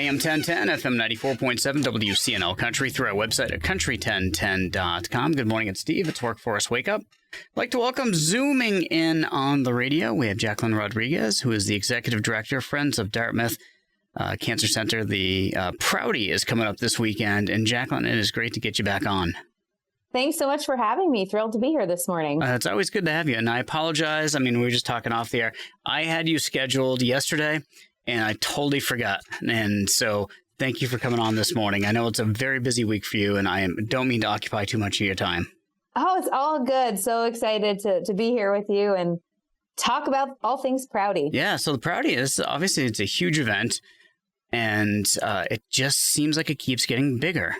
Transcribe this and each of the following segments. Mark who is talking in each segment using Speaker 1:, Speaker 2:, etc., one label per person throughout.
Speaker 1: AM 1010, FM 94.7, WCNL Country through our website at country1010.com. Good morning, it's Steve. It's Workforce Wake Up. I'd like to welcome zooming in on the radio. We have Jaclynn Rodriguez, who is the Executive Director, Friends of Dartmouth Cancer Center. The Prouty is coming up this weekend. And Jaclynn, it is great to get you back on.
Speaker 2: Thanks so much for having me. Thrilled to be here this morning.
Speaker 1: It's always good to have you. And I apologize. I mean, we were just talking off the air. I had you scheduled yesterday, and I totally forgot. And so thank you for coming on this morning. I know it's a very busy week for you, and I don't mean to occupy too much of your time.
Speaker 2: Oh, it's all good. So excited to be here with you and talk about all things Prouty.
Speaker 1: Yeah, so the Prouty is obviously it's a huge event, and it just seems like it keeps getting bigger.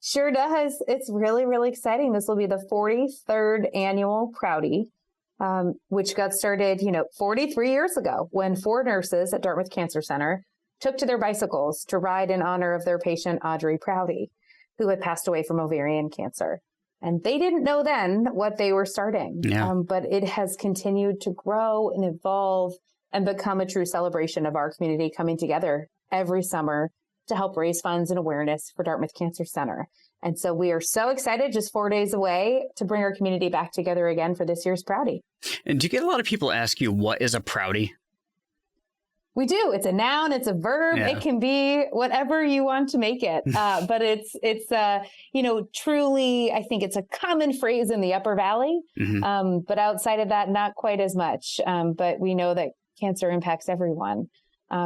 Speaker 2: Sure does. It's really, really exciting. This will be the 43rd annual Prouty, which got started, 43 years ago when 4 nurses at Dartmouth Cancer Center took to their bicycles to ride in honor of their patient, Audrey Prouty, who had passed away from ovarian cancer. And they didn't know then what they were starting, but it has continued to grow and evolve and become a true celebration of our community coming together every summer to help raise funds and awareness for Dartmouth Cancer Center. And so we are so excited, just 4 days away, to bring our community back together again for this year's Prouty.
Speaker 1: And do you get a lot of people ask you, what is a Prouty?
Speaker 2: We do. It's a noun. It's a verb. Yeah. It can be whatever you want to make it. But it's truly, I think it's a common phrase in the Upper Valley. Mm-hmm. But outside of that, not quite as much. But we know that cancer impacts everyone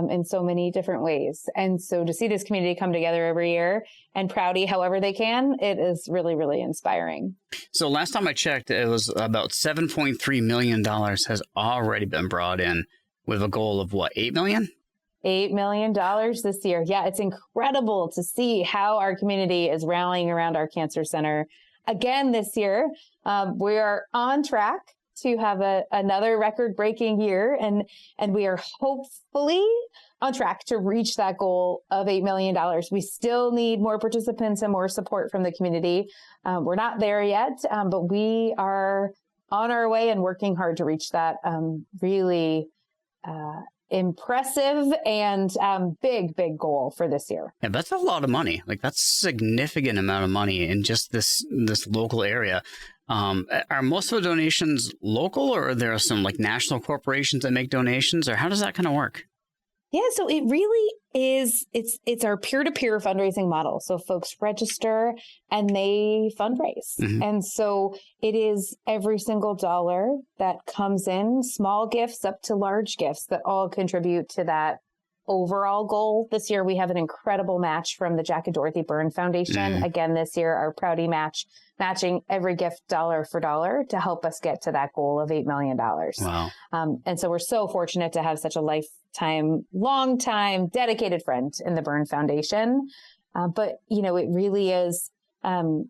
Speaker 2: in so many different ways. And so to see this community come together every year and Prouty however they can, it is really, really inspiring. So
Speaker 1: last time I checked, it was about $7.3 million has already been brought in with a goal of what, $8 million?
Speaker 2: $8 million this year. Yeah, it's incredible to see how our community is rallying around our cancer center. Again, this year, we are on track to have another record-breaking year, and we are hopefully on track to reach that goal of $8 million. We still need more participants and more support from the community. We're not there yet, but we are on our way and working hard to reach that really impressive and big goal for this year.
Speaker 1: Yeah, that's a lot of money. Like, that's a significant amount of money in just this local area. Are most of the donations local, or are there some like national corporations that make donations, or how does that kind of work?
Speaker 2: Yeah, so it really is, it's our peer-to-peer fundraising model. So folks register and they fundraise. Mm-hmm. And so it is every single dollar that comes in, small gifts up to large gifts, that all contribute to that overall goal. This year, we have an incredible match from the Jack and Dorothy Byrne Foundation. Mm-hmm. Again, this year, our Prouty matching every gift dollar for dollar to help us get to that goal of $8 million.
Speaker 1: Wow.
Speaker 2: And so we're so fortunate to have such a long-time dedicated friend in the Byrne Foundation. But, it really is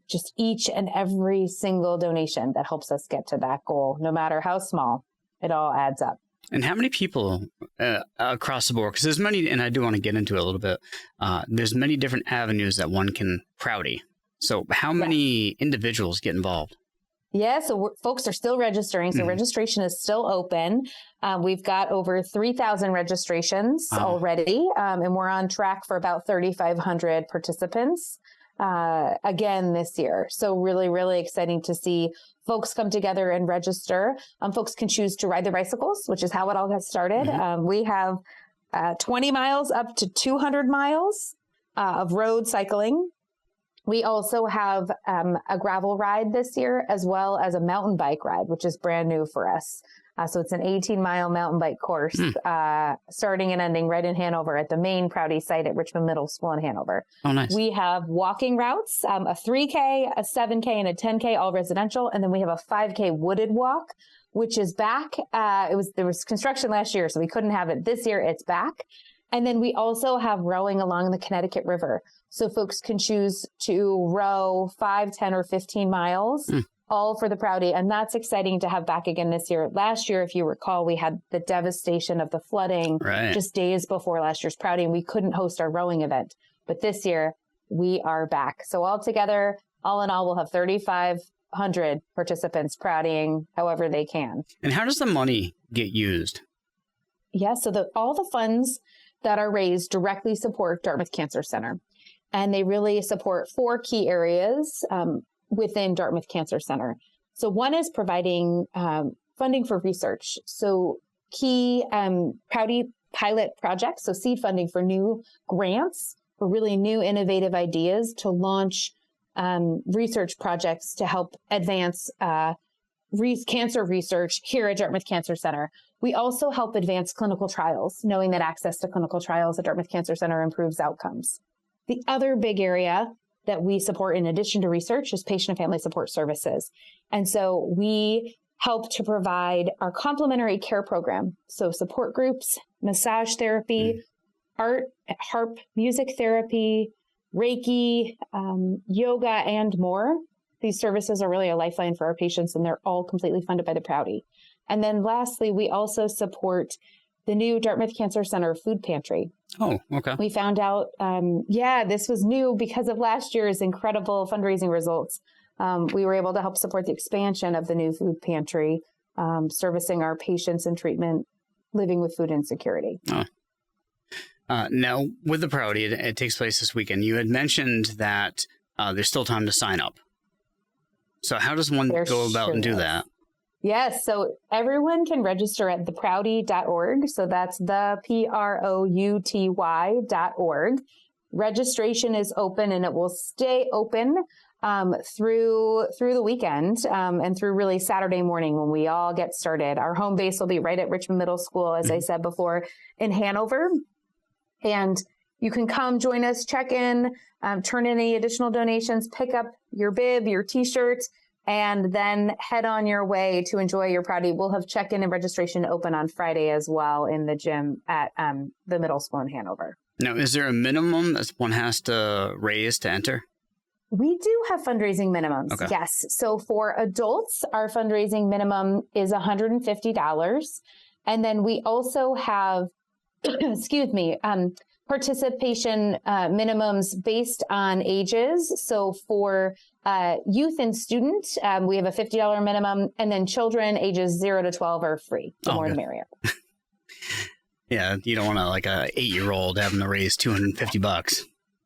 Speaker 2: just each and every single donation that helps us get to that goal, no matter how small. It all adds up.
Speaker 1: And how many people across the board? Because there's many, and I do want to get into it a little bit. There's many different avenues that one can Prouty. So how many individuals get involved?
Speaker 2: Yeah, so folks are still registering. So registration is still open. We've got over 3,000 registrations already, and we're on track for about 3,500 participants again this year. So really, really exciting to see folks come together and register. Folks can choose to ride their bicycles, which is how it all got started. Mm-hmm. We have 20 miles up to 200 miles of road cycling. We also have a gravel ride this year, as well as a mountain bike ride, which is brand new for us. So it's an 18-mile mountain bike course, starting and ending right in Hanover at the main Prouty site at Richmond Middle School in Hanover.
Speaker 1: Oh, nice.
Speaker 2: We have walking routes, a 3K, a 7K, and a 10K, all residential. And then we have a 5K wooded walk, which is back. There was construction last year, so we couldn't have it. This year, it's back. And then we also have rowing along the Connecticut River. So folks can choose to row 5, 10, or 15 miles, all for the Prouty. And that's exciting to have back again this year. Last year, if you recall, we had the devastation of the flooding just days before last year's Prouty, and we couldn't host our rowing event. But this year, we are back. So altogether, all in all, we'll have 3,500 participants Proutying however they can.
Speaker 1: And how does the money get used?
Speaker 2: Yeah, so all the funds that are raised directly support Dartmouth Cancer Center. And they really support 4 key areas within Dartmouth Cancer Center. So one is providing funding for research. So key Prouty pilot projects, so seed funding for new grants, for really new innovative ideas to launch research projects to help advance cancer research here at Dartmouth Cancer Center. We also help advance clinical trials, knowing that access to clinical trials at Dartmouth Cancer Center improves outcomes. The other big area that we support in addition to research is patient and family support services. And so we help to provide our complementary care program. So support groups, massage therapy, art, harp, music therapy, Reiki, yoga, and more. These services are really a lifeline for our patients, and they're all completely funded by the Prouty. And then lastly, we also support the new Dartmouth Cancer Center food pantry.
Speaker 1: Oh, okay.
Speaker 2: We found out, this was new because of last year's incredible fundraising results. We were able to help support the expansion of the new food pantry, servicing our patients in treatment living with food insecurity.
Speaker 1: Oh. Now, with the Prouty, it takes place this weekend. You had mentioned that there's still time to sign up. So how does one go about and do that?
Speaker 2: Yes, so everyone can register at theprouty.org. So that's the PROUTY.org. Registration is open, and it will stay open through the weekend and through really Saturday morning when we all get started. Our home base will be right at Richmond Middle School, as I said before, in Hanover. And you can come join us, check in, turn in any additional donations, pick up your bib, your T-shirt, and then head on your way to enjoy your Prouty. We'll have check-in and registration open on Friday as well in the gym at the middle school in Hanover.
Speaker 1: Now, is there a minimum that one has to raise to enter?
Speaker 2: We do have fundraising minimums,
Speaker 1: okay.
Speaker 2: Yes. So for adults, our fundraising minimum is $150. And then we also have, participation minimums based on ages. So for youth and student, we have a $50 minimum, and then children ages 0 to 12 are free. The more the merrier.
Speaker 1: Yeah, you don't want to, like a 8-year-old having to raise $250.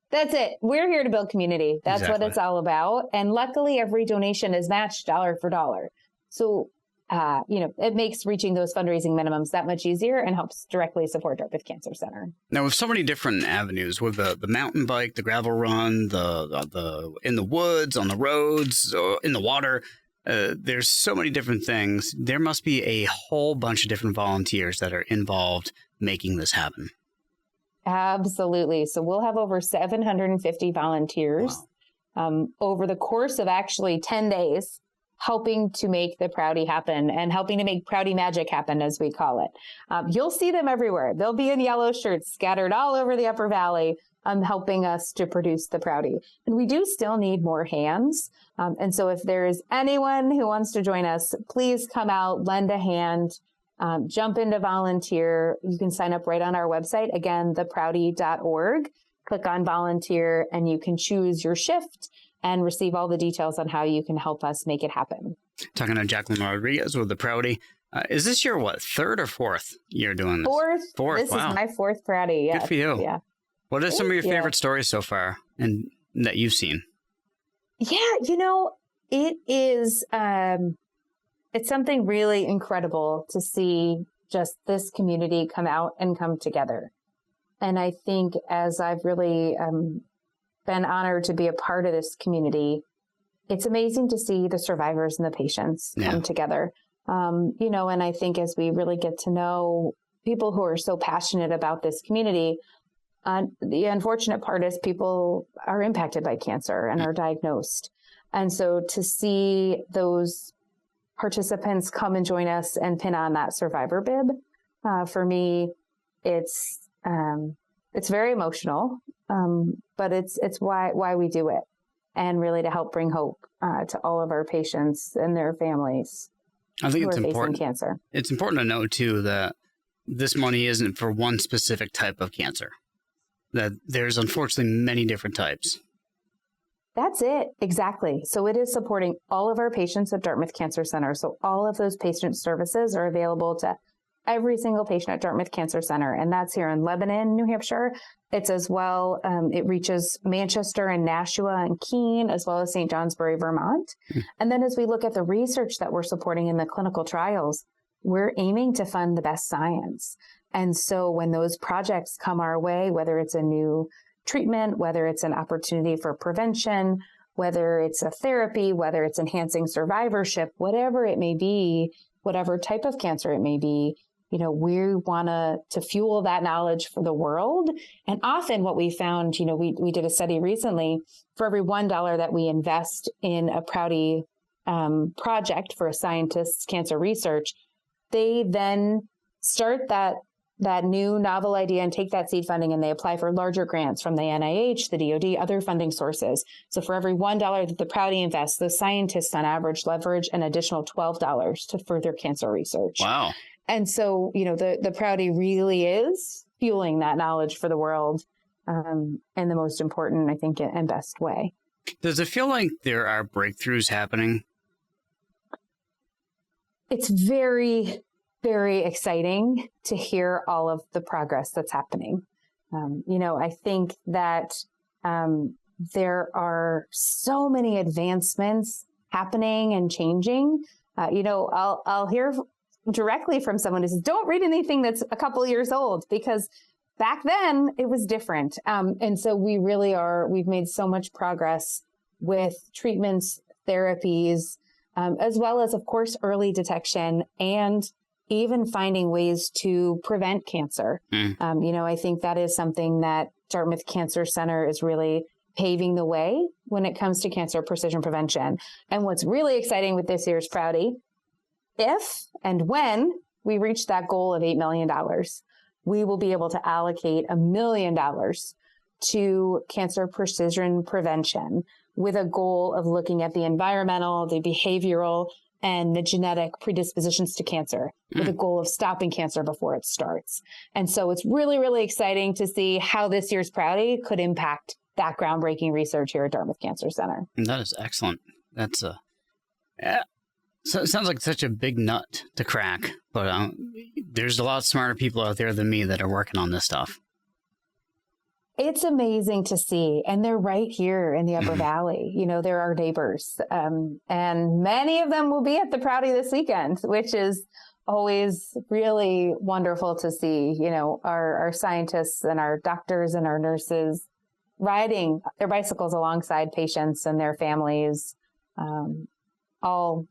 Speaker 2: That's it. We're here to build community. That's what it's all about. And luckily, every donation is matched dollar for dollar. So, it makes reaching those fundraising minimums that much easier and helps directly support Dartmouth Cancer Center.
Speaker 1: Now, with so many different avenues, with the mountain bike, the gravel run, the in the woods, on the roads, in the water, there's so many different things. There must be a whole bunch of different volunteers that are involved making this happen.
Speaker 2: Absolutely. So we'll have over 750 volunteers over the course of actually 10 days, helping to make the Prouty happen and helping to make Prouty magic happen, as we call it. You'll see them everywhere. They'll be in yellow shirts scattered all over the Upper Valley, helping us to produce the Prouty. And we do still need more hands. And so if there is anyone who wants to join us, please come out, lend a hand, jump into volunteer. You can sign up right on our website. Again, theprouty.org. Click on volunteer and you can choose your shift and receive all the details on how you can help us make it happen.
Speaker 1: Talking to Jaclynn Rodriguez with the Prouty. Is this your, third or fourth year doing this?
Speaker 2: Fourth. This is my fourth Prouty. Yeah.
Speaker 1: Good for you.
Speaker 2: Yeah.
Speaker 1: What are some of your favorite stories so far and that you've seen?
Speaker 2: Yeah, it is, it's something really incredible to see just this community come out and come together. And I think as I've really been honored to be a part of this community, it's amazing to see the survivors and the patients come together. And I think as we really get to know people who are so passionate about this community, the unfortunate part is people are impacted by cancer and are diagnosed. And so to see those participants come and join us and pin on that survivor bib, for me, it's very emotional, but it's why we do it, and really to help bring hope to all of our patients and their families.
Speaker 1: I think it's
Speaker 2: facing
Speaker 1: important.
Speaker 2: Cancer.
Speaker 1: It's important to note too that this money isn't for one specific type of cancer. That there's unfortunately many different types.
Speaker 2: That's it. Exactly. So it is supporting all of our patients at Dartmouth Cancer Center. So all of those patient services are available to every single patient at Dartmouth Cancer Center, and that's here in Lebanon, New Hampshire. It's as well, it reaches Manchester and Nashua and Keene, as well as St. Johnsbury, Vermont. And then as we look at the research that we're supporting in the clinical trials, we're aiming to fund the best science. And so when those projects come our way, whether it's a new treatment, whether it's an opportunity for prevention, whether it's a therapy, whether it's enhancing survivorship, whatever it may be, whatever type of cancer it may be, we want to fuel that knowledge for the world. And often what we found, we did a study recently, for every $1 that we invest in a Prouty project for a scientist's cancer research, they then start that new novel idea and take that seed funding, and they apply for larger grants from the NIH, the DoD, other funding sources. So for every $1 that the Prouty invests, the scientists on average leverage an additional $12 to further cancer research.
Speaker 1: Wow.
Speaker 2: And so, the Prouty really is fueling that knowledge for the world in the most important, I think, and best way.
Speaker 1: Does it feel like there are breakthroughs happening?
Speaker 2: It's very, very exciting to hear all of the progress that's happening. I think that there are so many advancements happening and changing. I'll hear directly from someone who says, don't read anything that's a couple years old, because back then it was different. And so we've made so much progress with treatments, therapies, as well as, of course, early detection and even finding ways to prevent cancer. I think that is something that Dartmouth Cancer Center is really paving the way when it comes to cancer precision prevention. And what's really exciting with this year's Prouty, if and when we reach that goal of $8 million, we will be able to allocate $1 million to cancer precision prevention, with a goal of looking at the environmental, the behavioral, and the genetic predispositions to cancer, with a goal of stopping cancer before it starts. And so it's really, really exciting to see how this year's Prouty could impact that groundbreaking research here at Dartmouth Cancer Center.
Speaker 1: That is excellent. That's so it sounds like such a big nut to crack, but there's a lot smarter people out there than me that are working on this stuff.
Speaker 2: It's amazing to see. And they're right here in the Upper Valley. They're our neighbors. And many of them will be at the Prouty this weekend, which is always really wonderful to see, our scientists and our doctors and our nurses riding their bicycles alongside patients and their families, to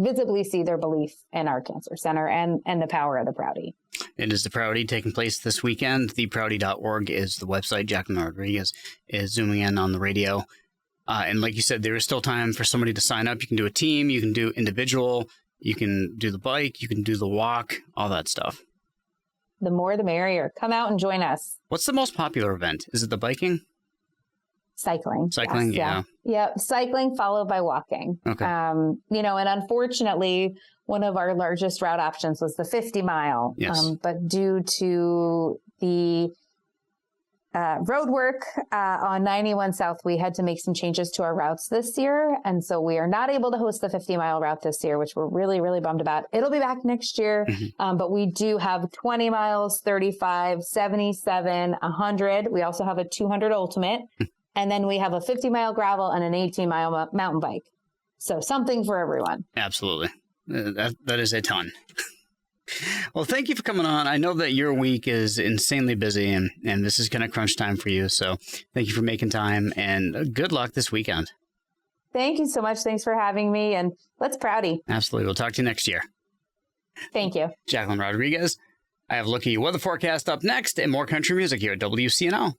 Speaker 2: visibly see their belief in our cancer center and the power of the Prouty.
Speaker 1: It is the Prouty taking place this weekend. Theprouty.org is the website. Jaclynn Rodriguez is zooming in on the radio. And like you said, there is still time for somebody to sign up. You can do a team, you can do individual, you can do the bike, you can do the walk, all that stuff.
Speaker 2: The more the merrier. Come out and join us.
Speaker 1: What's the most popular event? Is it the biking?
Speaker 2: Cycling.
Speaker 1: Cycling,
Speaker 2: yes, yeah. Cycling followed by walking.
Speaker 1: Okay.
Speaker 2: And unfortunately, one of our largest route options was the 50 mile.
Speaker 1: Yes.
Speaker 2: But due to the road work on 91 South, we had to make some changes to our routes this year. And so we are not able to host the 50 mile route this year, which we're really, really bummed about. It'll be back next year. But we do have 20 miles, 35, 77, 100. We also have a 200 ultimate. And then we have a 50 mile gravel and an 18 mile mountain bike. So something for everyone.
Speaker 1: Absolutely. That is a ton. Well, thank you for coming on. I know that your week is insanely busy and this is kind of crunch time for you. So thank you for making time and good luck this weekend.
Speaker 2: Thank you so much. Thanks for having me. And let's Prouty.
Speaker 1: Absolutely. We'll talk to you next year.
Speaker 2: Thank you.
Speaker 1: Jaclynn Rodriguez. I have a look at your weather forecast up next and more country music here at WCNO.